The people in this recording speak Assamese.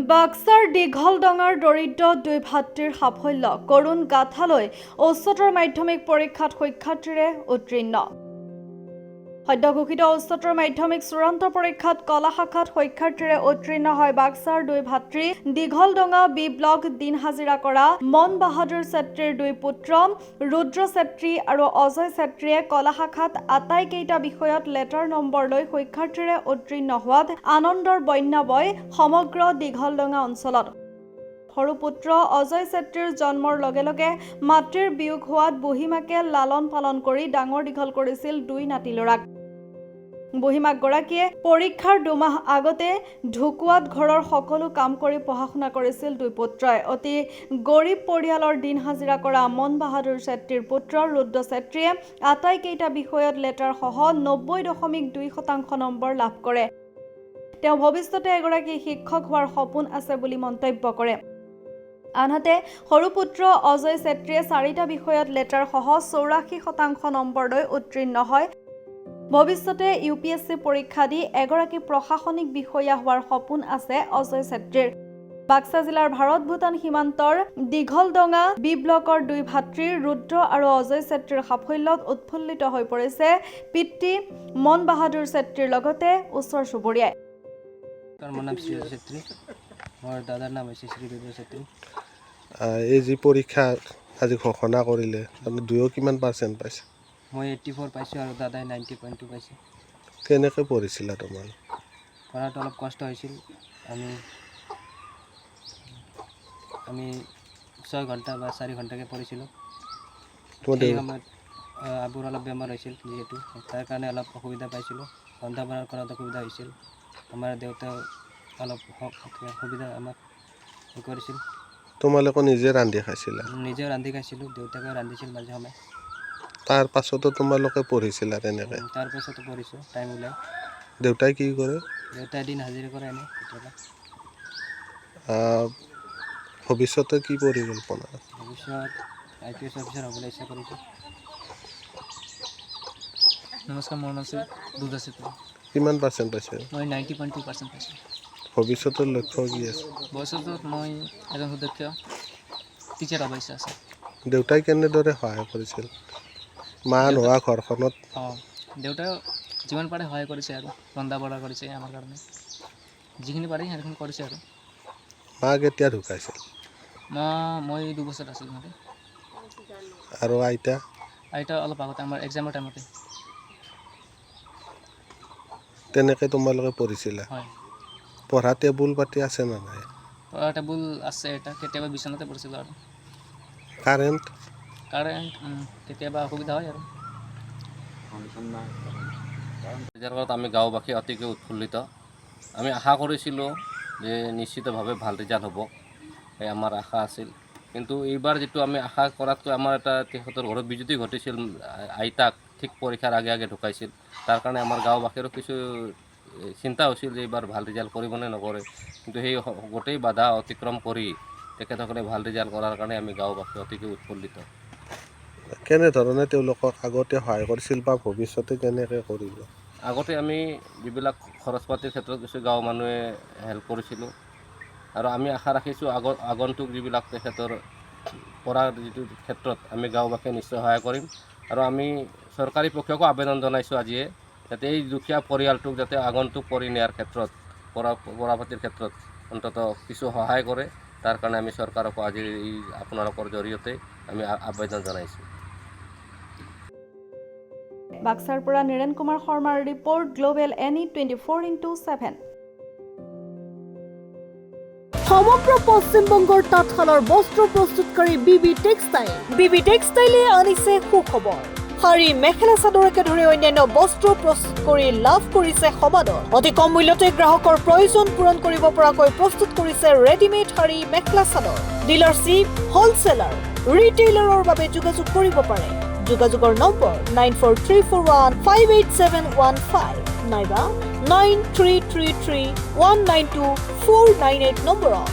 বাক্সাৰ দীঘলডঙাৰ দৰিদ্ৰ দুই ভাতৃৰ সাফল্য কৰুণ গাথালৈ উচ্চতৰ মাধ্যমিক পৰীক্ষাত শিক্ষাৰ্থীৰে উত্তীৰ্ণ সদ্য ঘোষিত উচ্চতৰ মাধ্যমিক চূড়ান্ত পৰীক্ষাত কলা শাখাত শিক্ষাৰ্থীৰে উত্তীৰ্ণ হয় বাক্সাৰ দুই ভাতৃ দীঘলডঙা বি ব্লক দিন হাজিৰা কৰা মন বাহাদুৰ চেত্ৰীৰ দুই পুত্ৰ ৰুদ্ৰ চেত্ৰী আৰু অজয় চেত্ৰীয়ে কলা শাখাত আটাইকেইটা বিষয়ত লেটাৰ নম্বৰ লৈ শিক্ষাৰ্থীৰে উত্তীৰ্ণ হোৱাত আনন্দৰ বন্যা বয় সমগ্ৰ দীঘলডঙা অঞ্চলত সৰু পুত্ৰ অজয় চেত্ৰীৰ জন্মৰ লগে লগে মাতৃৰ বিয়োগ হোৱাত বুঢ়ীমাকে লালন পালন কৰি ডাঙৰ দীঘল কৰিছিল দুই নাতি ল'ৰাক বুঢ়ীমাক গৰাকীয়ে পৰীক্ষাৰ দুমাহ আগতে ঢুকুৱাত ঘৰৰ সকলো কাম কৰি পঢ়া শুনা কৰিছিল দুই পুত্ৰই অতি গৰীব পৰিয়ালৰ দিন হাজিৰা কৰা মন বাহাদুৰ চেত্ৰীৰ পুত্ৰ ৰুদ্ৰ চেত্ৰীয়ে আটাইকেইটা বিষয়ত লেটাৰ সহ 90.2% নম্বৰ লাভ কৰে তেওঁ ভৱিষ্যতে এগৰাকী শিক্ষক হোৱাৰ সপোন আছে বুলি মন্তব্য কৰে আনহাতে সৰু পুত্ৰ অজয় চেত্ৰীয়ে 4টা বিষয়ত লেটাৰ সহ 84% নম্বৰ লৈ উত্তীৰ্ণ হয় ভৱিষ্যতে ইউপিএসসি পৰীক্ষা দি এগৰাকী প্ৰশাসনিক বিষয়া হোৱাৰ সপোন আছে অজয় চেত্ৰীৰ বাক্সা জিলাৰ ভাৰত ভূটান সীমান্তৰ দীঘলডঙা বি ব্লকৰ দুই ভাতৃ ৰুদ্ৰ আৰু অজয় চেত্ৰীৰ সাফল্যত উৎফুল্লিত হৈ পৰিছে পিতৃ মন বাহাদুৰ চেত্ৰীৰ লগতে ওচৰ চুবুৰীয়াই মোৰ নাম শ্ৰী চেত্ৰী মোৰ দাদাৰ নাম হৈছে শ্ৰী ৰুদ্ৰ চেত্ৰী এই যি পৰীক্ষা আজি ঘোষণা কৰিলে আপুনি দুয়ো কিমান পাৰ্চেণ্ট পাইছে মই 84 পাইছোঁ আৰু দাদাই 90.2 পাইছে কেনেকৈ পঢ়িছিলা তোমালোক পঢ়াটো অলপ কষ্ট হৈছিল আমি 6 ঘণ্টা বা 4 ঘণ্টাকৈ পঢ়িছিলোঁ সেই সময়ত আবুৰ অলপ বেমাৰ হৈছিল যিহেতু তাৰ কাৰণে অলপ অসুবিধা পাইছিলোঁ ৰন্ধা বঢ়া কৰাত অসুবিধা হৈছিল আমাৰ দেউতাও অলপ সুবিধা আমাক কৰিছিল তোমালোকে নিজে ৰান্ধি খাইছিলা নিজে ৰান্ধি খাইছিলোঁ দেউতাকে ৰান্ধিছিল মাজে সময়ে তাৰ পাছতো তোমালোকে পঢ়িছিলা তেনেকৈ তাৰ পাছতো পঢ়িছোঁ টাইম ওলাই দেউতাই কি কৰে দেউতাই দিন হাজিৰা কৰে এনে কেতিয়াবা ভৱিষ্যতে কি পৰিকল্পনা ভৱিষ্যত IPS অফিচাৰ হ'বলৈ ইচ্ছা কৰিছোঁ নমস্কাৰ মোৰ নাম শ্ৰী ৰুদ্ৰ চেত্ৰী কিমান পাৰ্চেণ্ট পাইছে মই 90.2% পাইছোঁ ভৱিষ্যতৰ লক্ষ্য কি আছে ভৱিষ্যতত মই এজন সুদক্ষ টিচাৰ হ'ব ইচ্ছা আছে দেউতাই কেনেদৰে সহায় কৰিছিল মা নোহোৱা ঘৰখনত দেউতাই যিমান পাৰে সহায় কৰিছে আৰু ৰন্ধা বঢ়া কৰিছে আমাৰ কাৰণে যিখিনি পাৰে সেইখিনি কৰিছে আৰু মা কেতিয়া ঢুকাইছিল মই 2 বছৰ আছিলোঁ মানে আৰু আইতা অলপ আগতে আমাৰ এক্সামৰ টাইমতে তেনেকৈ তোমালোকে পঢ়িছিলা হয় পঢ়া টেবুল পাতি আছে নে নাই পঢ়া টেবুল আছে এটা কেতিয়াবা বিচনাতে পঢ়িছিলোঁ আৰু কাৰেণ্ট কেতিয়াবা অসুবিধা হয় আৰু ৰিজাল্টত আমি গাঁওবাসী অতিকৈ উৎফুল্লিত আমি আশা কৰিছিলোঁ যে নিশ্চিতভাৱে ভাল ৰিজাল্ট হ'ব এই আমাৰ আশা আছিল কিন্তু এইবাৰ যিটো আমি আশা কৰাতকৈ আমাৰ এটা তেখেতৰ ঘৰত বিজুতি ঘটিছিল আইতাক ঠিক পৰীক্ষাৰ আগে আগে ঢুকাইছিল তাৰ কাৰণে আমাৰ গাঁওবাসীৰো কিছু চিন্তা হৈছিল যে এইবাৰ ভাল ৰিজাল্ট কৰিবনে নকৰে কিন্তু সেই গোটেই বাধা অতিক্ৰম কৰি তেখেতসকলে ভাল ৰিজাল্ট কৰাৰ কাৰণে আমি গাঁওবাসী অতিকৈ উৎফুল্লিত কেনেধৰণে তেওঁলোকক আগতে সহায় কৰিছিল বা ভৱিষ্যতে কেনেকৈ কৰিব আগতে আমি যিবিলাক খৰচ পাতিৰ ক্ষেত্ৰত কিছু গাঁৱৰ মানুহে হেল্প কৰিছিলোঁ আৰু আমি আশা ৰাখিছোঁ আগন্তুক যিবিলাক তেখেতৰ পঢ়াৰ যিটো ক্ষেত্ৰত আমি গাঁওবাসীয়ে নিশ্চয় সহায় কৰিম আৰু আমি চৰকাৰী পক্ষকো আবেদন জনাইছোঁ আজিয়ে যাতে এই দুখীয়া পৰিয়ালটোক যাতে আগন্তুক পঢ়ি নিয়াৰ ক্ষেত্ৰত পঢ়া পাতিৰ ক্ষেত্ৰত অন্ততঃ কিছু সহায় কৰে তাৰ কাৰণে আমি চৰকাৰকো আজি এই আপোনালোকৰ জৰিয়তে আমি আবেদন জনাইছোঁ বাক্সাৰ পৰা নিৰেন কুমাৰ শৰ্মাৰ ৰিপৰ্ট গ্লোবেল NE 24/7 সমগ্ৰ পশ্চিমবংগৰ তাঁতশালৰ বস্ত্ৰ প্ৰস্তুতকাৰী বিবি টেক্সটাইলে আনিছে সুখবৰ শাৰী মেখেলা চাদৰকে ধৰি অন্যান্য বস্ত্ৰ প্ৰস্তুত কৰি লাভ কৰিছে সমাদৰ অতি কম মূল্যতে গ্ৰাহকৰ প্ৰয়োজন পূৰণ কৰিব পৰাকৈ প্ৰস্তুত কৰিছে ৰেডিমেড শাৰী মেখেলা চাদৰ ডিলাৰশ্বিপ হোলচেলাৰ ৰিটেইলাৰৰ বাবে যোগাযোগ কৰিব পাৰে যোগাযোগৰ নম্বৰ 9434158715 নাইবা 9333192498 নম্বৰত